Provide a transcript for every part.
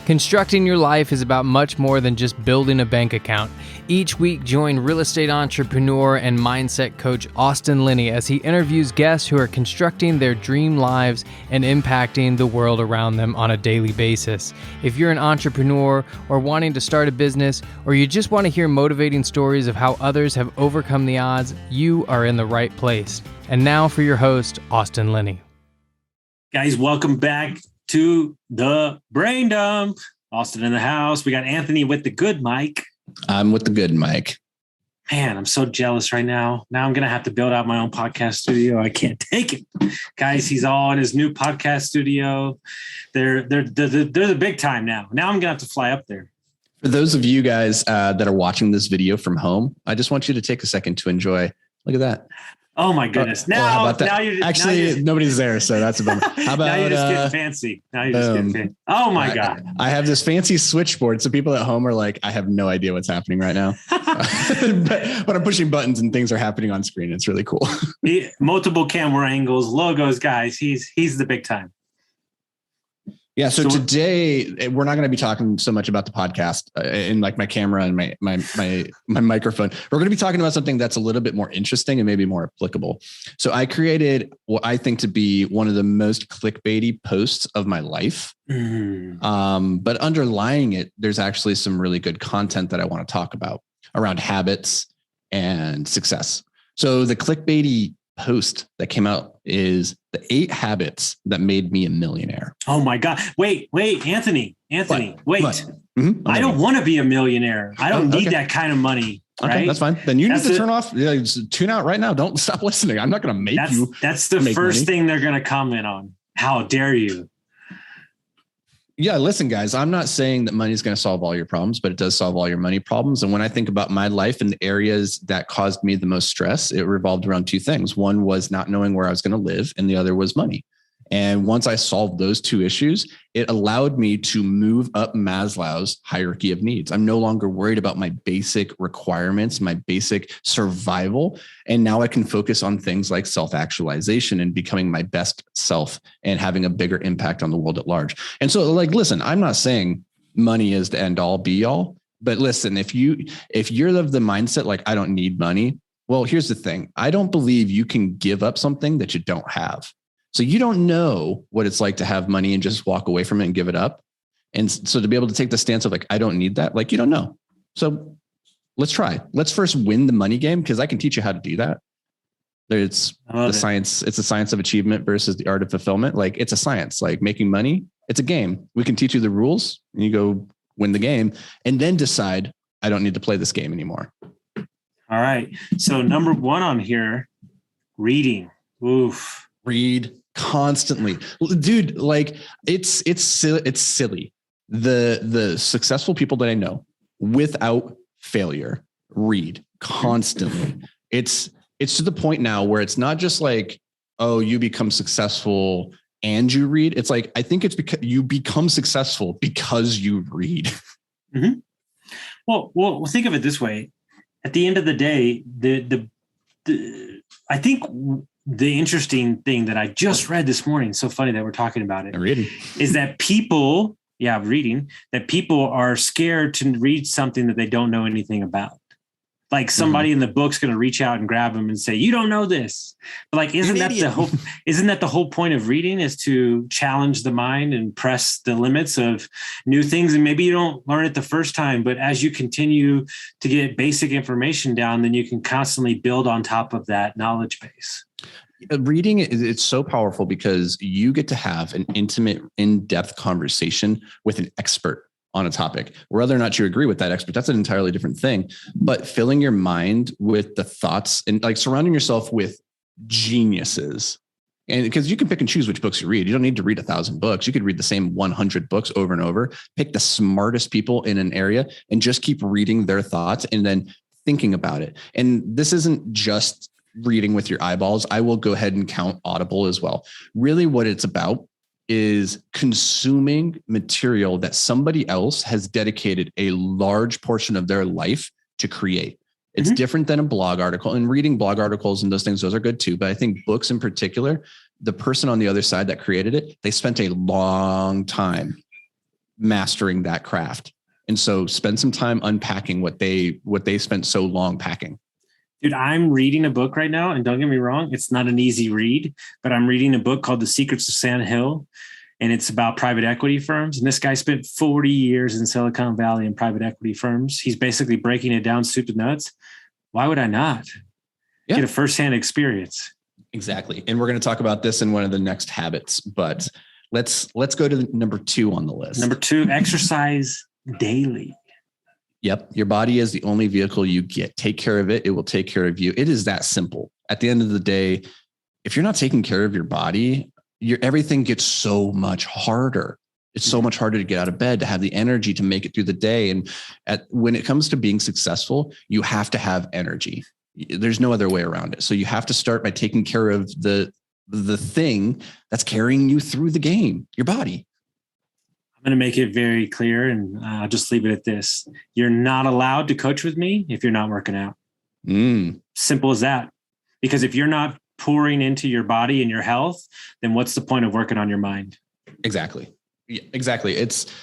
Constructing your life is about much more than just building a bank account. Each week, join real estate entrepreneur and mindset coach Austin Linney as he interviews guests who are constructing their dream lives and impacting the world around them on a daily basis. If you're an entrepreneur or wanting to start a business, or you just want to hear motivating stories of how others have overcome the odds, you are in the right place. And now for your host, Austin Linney. Guys, welcome back to the Brain Dump. Austin in the house. We got Anthony with the good mic. I'm with the good mic. Man, I'm so jealous right now. Now I'm going to have to build out my own podcast studio. I can't take it. Guys, he's all in his new podcast studio. They're the big time now. Now I'm going to have to fly up there. For those of you guys that are watching this video from home, I just want you to take a second to enjoy. Look at that. Oh my goodness! Now nobody's there, so that's a bummer. How about now you're just getting fancy? Now you're just getting fancy. Oh my God! I have this fancy switchboard, so people at home are like, I have no idea what's happening right now, but I'm pushing buttons and things are happening on screen. It's really cool. Multiple camera angles, logos, guys. He's the big time. Yeah. So today we're not going to be talking so much about the podcast and like my camera and my microphone. We're going to be talking about something that's a little bit more interesting and maybe more applicable. So I created what I think to be one of the most clickbaity posts of my life. But underlying it, there's actually some really good content that I want to talk about around habits and success. So the clickbaity post that came out is the 8 habits that made me a millionaire. Oh my God. Wait, Anthony, wait. Mm-hmm. I don't want to be a millionaire. I don't need that kind of money. Okay, right? That's fine. Then you need to turn off, tune out right now. Don't stop listening. I'm not going to make you. That's the first thing they're going to comment on. How dare you? Yeah, listen, guys, I'm not saying that money is going to solve all your problems, but it does solve all your money problems. And when I think about my life and the areas that caused me the most stress, it revolved around 2 things. One was not knowing where I was going to live, and the other was money. And once I solved those 2 issues, it allowed me to move up Maslow's hierarchy of needs. I'm no longer worried about my basic requirements, my basic survival. And now I can focus on things like self-actualization and becoming my best self and having a bigger impact on the world at large. And so, listen, I'm not saying money is the end all be all, but listen, if you're of the mindset, like, I don't need money. Well, here's the thing. I don't believe you can give up something that you don't have. So you don't know what it's like to have money and just walk away from it and give it up. And so to be able to take the stance of like, I don't need that, like, you don't know. So let's try. Let's first win the money game, because I can teach you how to do that. It's the science. It's a science of achievement versus the art of fulfillment. Like, it's a science, like making money. It's a game. We can teach you the rules and you go win the game and then decide, I don't need to play this game anymore. All right. So number 1 on here, reading. Oof. Read constantly, dude. Like, it's silly. The successful people that I know without failure read constantly. It's to the point now where it's not just like, oh, you become successful and you read. It's like, I think it's because you become successful because you read. Mm-hmm. Well, think of it this way. At the end of the day, I think the interesting thing that I just read this morning, so funny that we're talking about it, is that people are scared to read something that they don't know anything about. Like, somebody in the book's going to reach out and grab them and say, you don't know this. But like, isn't that the whole point of reading, is to challenge the mind and press the limits of new things? And maybe you don't learn it the first time, but as you continue to get basic information down, then you can constantly build on top of that knowledge base. Reading, it's so powerful because you get to have an intimate, in-depth conversation with an expert on a topic. Whether or not you agree with that expert, that's an entirely different thing. But filling your mind with the thoughts and like surrounding yourself with geniuses. And because you can pick and choose which books you read. You don't need to read 1,000 books. You could read the same 100 books over and over, pick the smartest people in an area and just keep reading their thoughts and then thinking about it. And this isn't just reading with your eyeballs. I will go ahead and count Audible as well. Really what it's about is consuming material that somebody else has dedicated a large portion of their life to create. It's different than a blog article, and reading blog articles and those things, those are good too. But I think books in particular, the person on the other side that created it, they spent a long time mastering that craft. And so spend some time unpacking what they spent so long packing. Dude, I'm reading a book right now, and don't get me wrong, it's not an easy read, but I'm reading a book called The Secrets of Sand Hill, and it's about private equity firms. And this guy spent 40 years in Silicon Valley in private equity firms. He's basically breaking it down soup to nuts. Why would I not get a firsthand experience? Exactly. And we're going to talk about this in one of the next habits, but let's go to number 2 on the list. Number 2, exercise daily. Yep. Your body is the only vehicle you get. Take care of it. It will take care of you. It is that simple. At the end of the day, if you're not taking care of your body, everything gets so much harder. It's so much harder to get out of bed, to have the energy to make it through the day. And when it comes to being successful, you have to have energy. There's no other way around it. So you have to start by taking care of the thing that's carrying you through the game, your body. I'm going to make it very clear, and I'll just leave it at this. You're not allowed to coach with me if you're not working out. Simple as that. Because if you're not pouring into your body and your health, then what's the point of working on your mind? Exactly. Yeah, exactly. It's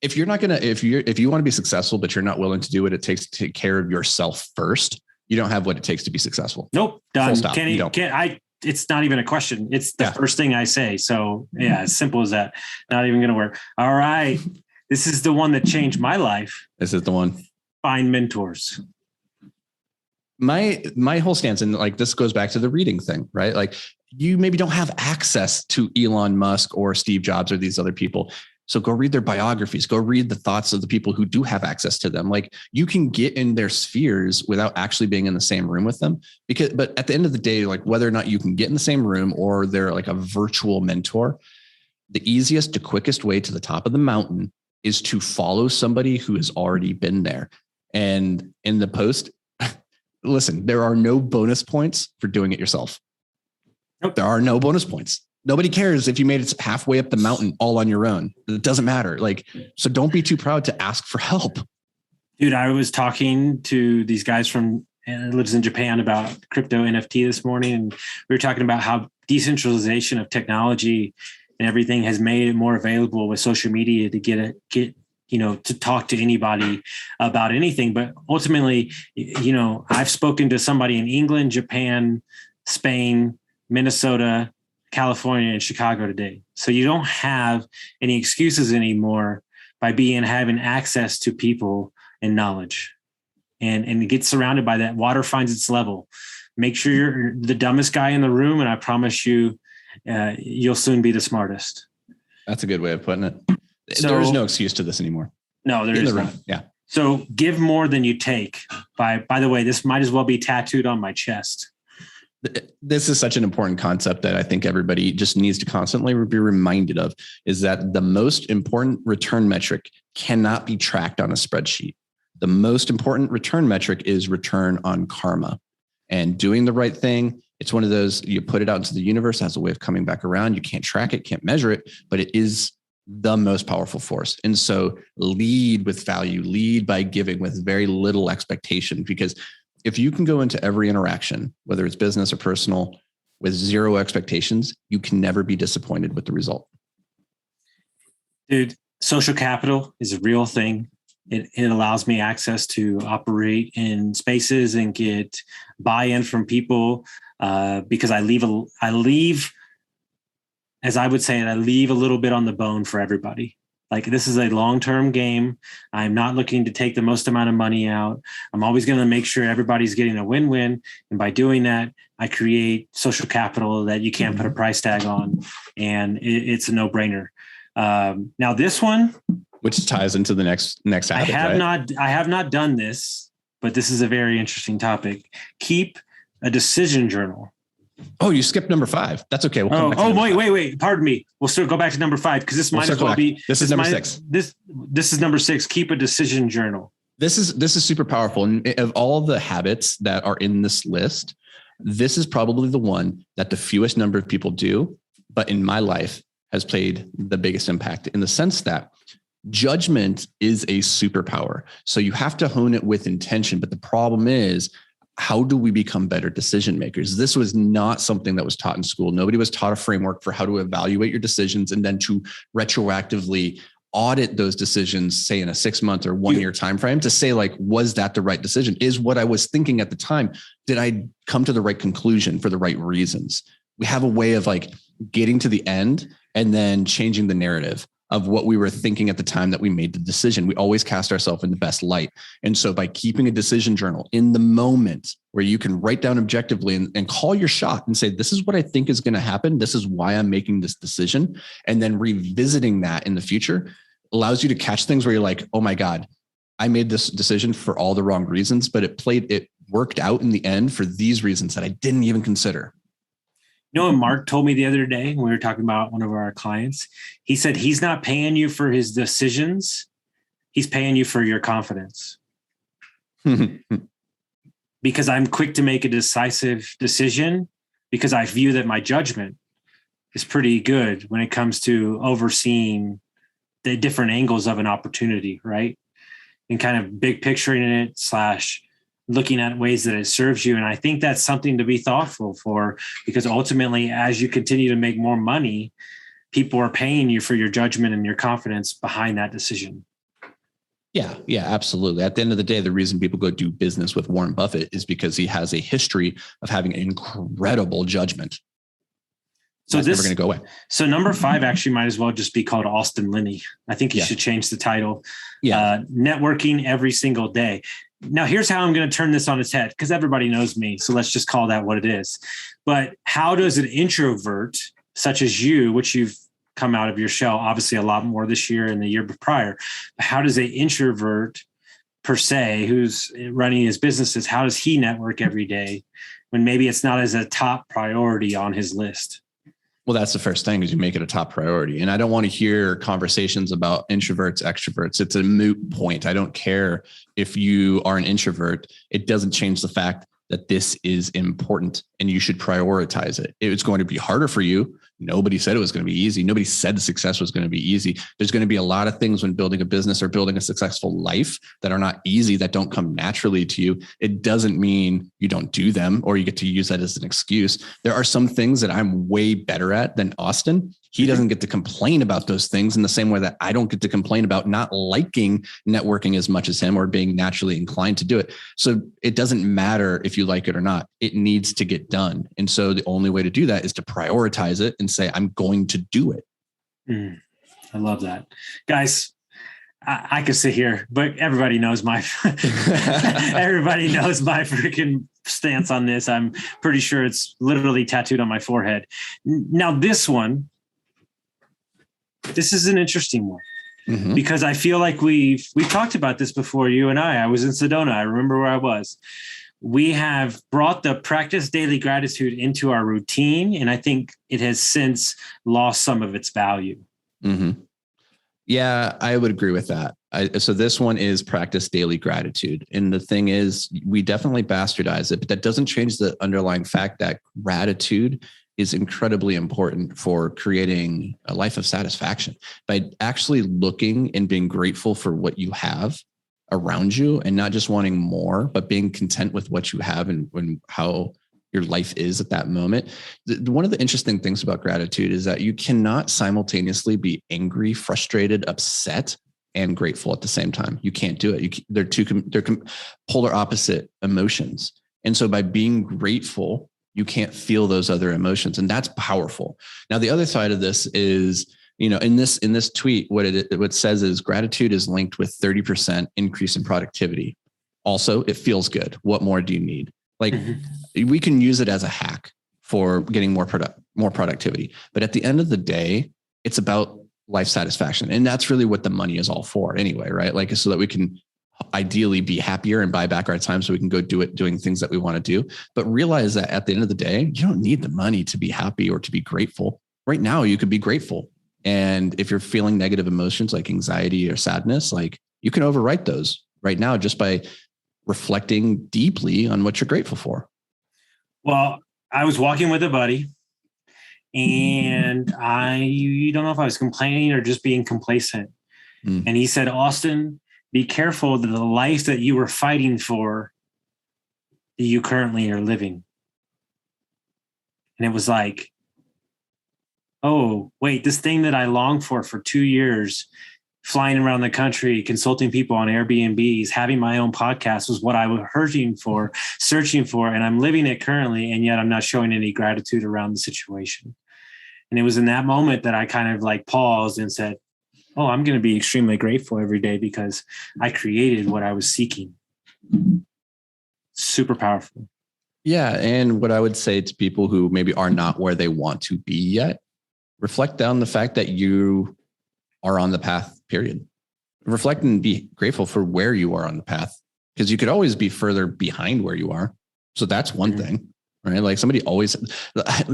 if you want to be successful, but you're not willing to do what it takes to take care of yourself first, you don't have what it takes to be successful. Nope. Done. It's not even a question. It's the first thing I say. So yeah, as simple as that. Not even going to work. All right. This is the one that changed my life. This is the one. Find mentors. My whole stance, and like this goes back to the reading thing, right? Like you maybe don't have access to Elon Musk or Steve Jobs or these other people. So go read their biographies, go read the thoughts of the people who do have access to them. Like you can get in their spheres without actually being in the same room with them. But at the end of the day, like whether or not you can get in the same room or they're like a virtual mentor, the easiest to quickest way to the top of the mountain is to follow somebody who has already been there. And in the post, listen, there are no bonus points for doing it yourself. Nope. There are no bonus points. Nobody cares if you made it halfway up the mountain all on your own. It doesn't matter. So don't be too proud to ask for help. Dude, I was talking to these guys from lives in Japan about crypto NFT this morning. And we were talking about how decentralization of technology and everything has made it more available with social media to get to talk to anybody about anything. But ultimately, I've spoken to somebody in England, Japan, Spain, Minnesota, California, and Chicago today. So you don't have any excuses anymore by having access to people and knowledge and get surrounded by that. Water finds its level. Make sure you're the dumbest guy in the room. And I promise you, you'll soon be the smartest. That's a good way of putting it. So, there is no excuse to this anymore. No, there is not. Yeah. So give more than you take. By the way, this might as well be tattooed on my chest. This is such an important concept that I think everybody just needs to constantly be reminded of, is that the most important return metric cannot be tracked on a spreadsheet. The most important return metric is return on karma, and doing the right thing. It's one of those, you put it out into the universe, has a way of coming back around. You can't track it, can't measure it, but it is the most powerful force. And so lead with value, lead by giving with very little expectation, because if you can go into every interaction, whether it's business or personal, with zero expectations, you can never be disappointed with the result. Dude, social capital is a real thing. It allows me access to operate in spaces and get buy-in from people because I leave, as I would say, I leave a little bit on the bone for everybody. Like, this is a long-term game. I'm not looking to take the most amount of money out. I'm always going to make sure everybody's getting a win-win. And by doing that, I create social capital that you can't put a price tag on. And it's a no-brainer. Now this one, which ties into the next habit, I have not done this, but this is a very interesting topic. Keep a decision journal. Oh, you skipped number 5. That's okay. We'll wait. Pardon me. We'll still go back to number 5 because this might as well be. This is number 6. This is number 6. Keep a decision journal. This is super powerful. And of all the habits that are in this list, this is probably the one that the fewest number of people do, but in my life has played the biggest impact, in the sense that judgment is a superpower. So you have to hone it with intention. But the problem is, how do we become better decision makers? This was not something that was taught in school. Nobody was taught a framework for how to evaluate your decisions and then to retroactively audit those decisions, say in a 6 month or 1 year time frame, to say like, was that the right decision? Is what I was thinking at the time, did I come to the right conclusion for the right reasons? We have a way of like getting to the end and then changing the narrative of what we were thinking at the time that we made the decision. We always cast ourselves in the best light. And so by keeping a decision journal in the moment where you can write down objectively and call your shot and say, this is what I think is going to happen. This is why I'm making this decision. And then revisiting that in the future allows you to catch things where you're like, oh my God, I made this decision for all the wrong reasons, but it worked out in the end for these reasons that I didn't even consider. You know what Mark told me the other day when we were talking about one of our clients? He said he's not paying you for his decisions. He's paying you for your confidence. Because I'm quick to make a decisive decision because I view that my judgment is pretty good when it comes to overseeing the different angles of an opportunity, right? And kind of big picturing it / looking at ways that it serves you. And I think that's something to be thoughtful for, because ultimately, as you continue to make more money, people are paying you for your judgment and your confidence behind that decision. Yeah, absolutely. At the end of the day, the reason people go do business with Warren Buffett is because he has a history of having incredible judgment. So that's never going to go away. So number 5 actually might as well just be called Austin Linney. I think you should change the title. Networking every single day. Now, here's how I'm going to turn this on its head, because everybody knows me. So let's just call that what it is. But how does an introvert such as you, which you've come out of your shell, obviously a lot more this year and the year prior, how does an introvert per se, who's running his businesses, how does he network every day when maybe it's not as a top priority on his list? Well, that's the first thing, is you make it a top priority. And I don't want to hear conversations about introverts, extroverts. It's a moot point. I don't care if you are an introvert. It doesn't change the fact that this is important and you should prioritize it. It's going to be harder for you. Nobody said it was going to be easy. Nobody said the success was going to be easy. There's going to be a lot of things when building a business or building a successful life that are not easy, that don't come naturally to you. It doesn't mean you don't do them or you get to use that as an excuse. There are some things that I'm way better at than Austin. He doesn't get to complain about those things in the same way that I don't get to complain about not liking networking as much as him or being naturally inclined to do it. So it doesn't matter if you like it or not. It needs to get done. And so the only way to do that is to prioritize it and say, I'm going to do it. I love that. Guys, I could sit here, but everybody knows my freaking stance on this. I'm pretty sure it's literally tattooed on my forehead. Now, this is an interesting one, because I feel like we've talked about this before, you and I was in Sedona. I remember where I was. We have brought the practice daily gratitude into our routine, and I think it has since lost some of its value. Yeah, I would agree with that. So this one is practice daily gratitude. And the thing is, we definitely bastardize it, but that doesn't change the underlying fact that gratitude is incredibly important for creating a life of satisfaction. By actually looking and being grateful for what you have around you and not just wanting more, but being content with what you have and how your life is at that moment. One of the interesting things about gratitude is that you cannot simultaneously be angry, frustrated, upset, and grateful at the same time. You can't do it. They're polar opposite emotions. And so by being grateful, you can't feel those other emotions. And that's powerful. Now, the other side of this is, in this tweet, what it says is gratitude is linked with 30% increase in productivity. Also, it feels good. What more do you need? Like we can use it as a hack for getting more productivity. But at the end of the day, it's about life satisfaction. And that's really what the money is all for anyway, right? Like, so that we can ideally be happier and buy back our time so we can go doing things that we want to do. But realize that at the end of the day, you don't need the money to be happy or to be grateful. Right now, you could be grateful. And if you're feeling negative emotions like anxiety or sadness, like you can overwrite those right now just by reflecting deeply on what you're grateful for. Well, I was walking with a buddy and you don't know if I was complaining or just being complacent. And he said, Austin, be careful that the life that you were fighting for, that you currently are living. And it was like, oh, wait, this thing that I longed for 2 years flying around the country, consulting people on Airbnbs, having my own podcast was what I was searching for, and I'm living it currently, and yet I'm not showing any gratitude around the situation. And it was in that moment that I kind of like paused and said, oh, I'm going to be extremely grateful every day because I created what I was seeking. Super powerful. Yeah. And what I would say to people who maybe are not where they want to be yet, reflect on the fact that you are on the path, period. Reflect and be grateful for where you are on the path, because you could always be further behind where you are. So that's one thing, right? Like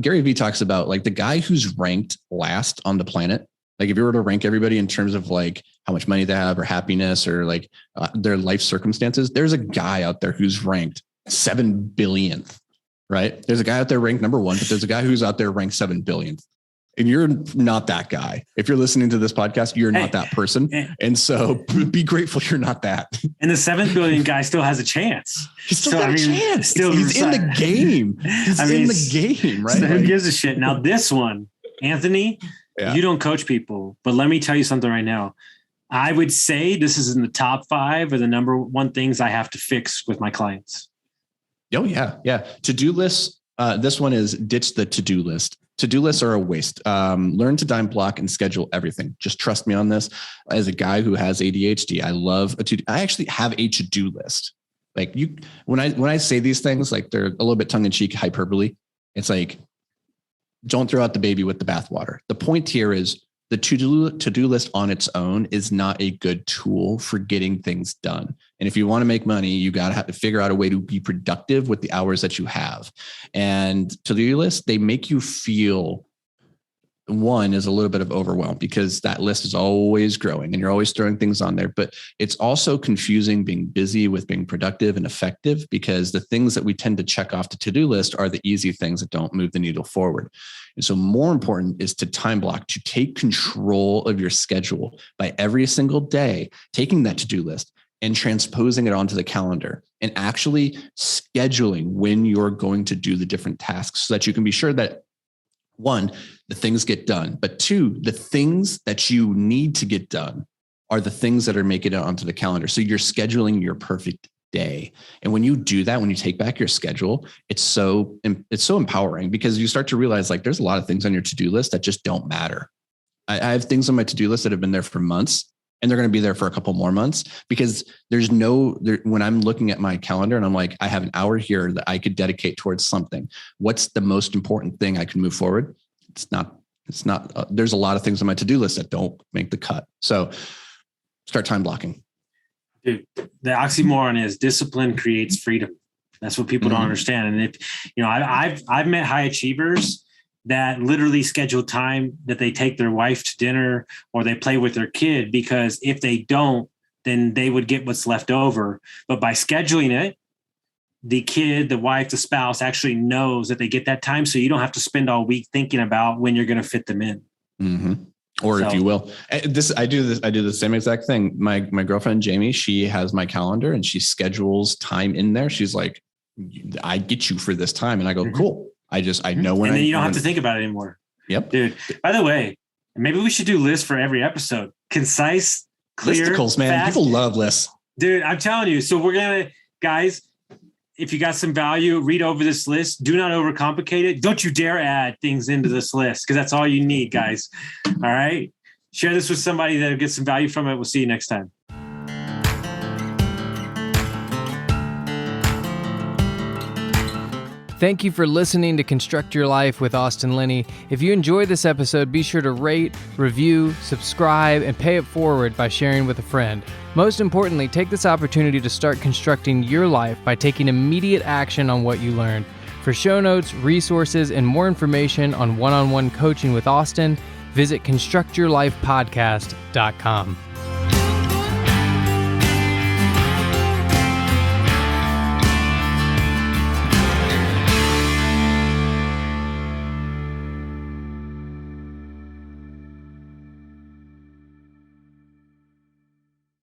Gary Vee talks about like the guy who's ranked last on the planet. Like if you were to rank everybody in terms of like how much money they have or happiness or like their life circumstances, there's a guy out there who's ranked 7 billionth, right? There's a guy out there ranked number 1, but there's a guy who's out there ranked 7 billionth. And you're not that guy. If you're listening to this podcast, you're not that person. And so be grateful you're not that. And the 7 billion guy still has a chance. He's still got a chance. He's in the game. He's in the game, right? So who gives a shit? Now this one, Anthony, you don't coach people, but let me tell you something right now. I would say this is in the top 5 or the number 1 things I have to fix with my clients. Oh, yeah. Yeah. To-do lists. This one is ditch the to-do list. To-do lists are a waste. Learn to time block and schedule everything. Just trust me on this. As a guy who has ADHD, I actually have a to-do list. Like when I say these things, like they're a little bit tongue-in-cheek hyperbole. It's like, don't throw out the baby with the bathwater. The point here is the to-do list on its own is not a good tool for getting things done. And if you want to make money, you got to have to figure out a way to be productive with the hours that you have. And to-do lists, they make you feel, one is a little bit of overwhelm because that list is always growing and you're always throwing things on there. But it's also confusing being busy with being productive and effective, because the things that we tend to check off the to-do list are the easy things that don't move the needle forward. And so more important is to time block, to take control of your schedule by every single day, taking that to-do list and transposing it onto the calendar and actually scheduling when you're going to do the different tasks so that you can be sure that, 1, the things get done, but 2, the things that you need to get done are the things that are making it onto the calendar. So you're scheduling your perfect day. And when you do that, when you take back your schedule, it's so empowering, because you start to realize like there's a lot of things on your to-do list that just don't matter. I have things on my to-do list that have been there for months, and they're going to be there for a couple more months, because when I'm looking at my calendar and I'm like, I have an hour here that I could dedicate towards something. What's the most important thing I can move forward? It's not, there's a lot of things on my to-do list that don't make the cut. So start time blocking. Dude, the oxymoron is discipline creates freedom. That's what people don't understand. And if, I've met high achievers that literally schedule time that they take their wife to dinner or they play with their kid, because if they don't, then they would get what's left over. But by scheduling it, the kid, the wife, the spouse actually knows that they get that time. So you don't have to spend all week thinking about when you're going to fit them in. Mm-hmm. Or if you will, I do the same exact thing. My girlfriend, Jamie, she has my calendar and she schedules time in there. She's like, I get you for this time. And I go, cool. I know when. And then you don't have to think about it anymore. Yep. Dude, by the way, maybe we should do lists for every episode. Concise, clear, listicles, man. fast. People love lists. Dude, I'm telling you. So we're going to, guys, if you got some value, read over this list. Do not overcomplicate it. Don't you dare add things into this list, because that's all you need, guys. All right. Share this with somebody that'll get some value from it. We'll see you next time. Thank you for listening to Construct Your Life with Austin Linney. If you enjoyed this episode, be sure to rate, review, subscribe, and pay it forward by sharing with a friend. Most importantly, take this opportunity to start constructing your life by taking immediate action on what you learned. For show notes, resources, and more information on one-on-one coaching with Austin, visit constructyourlifepodcast.com.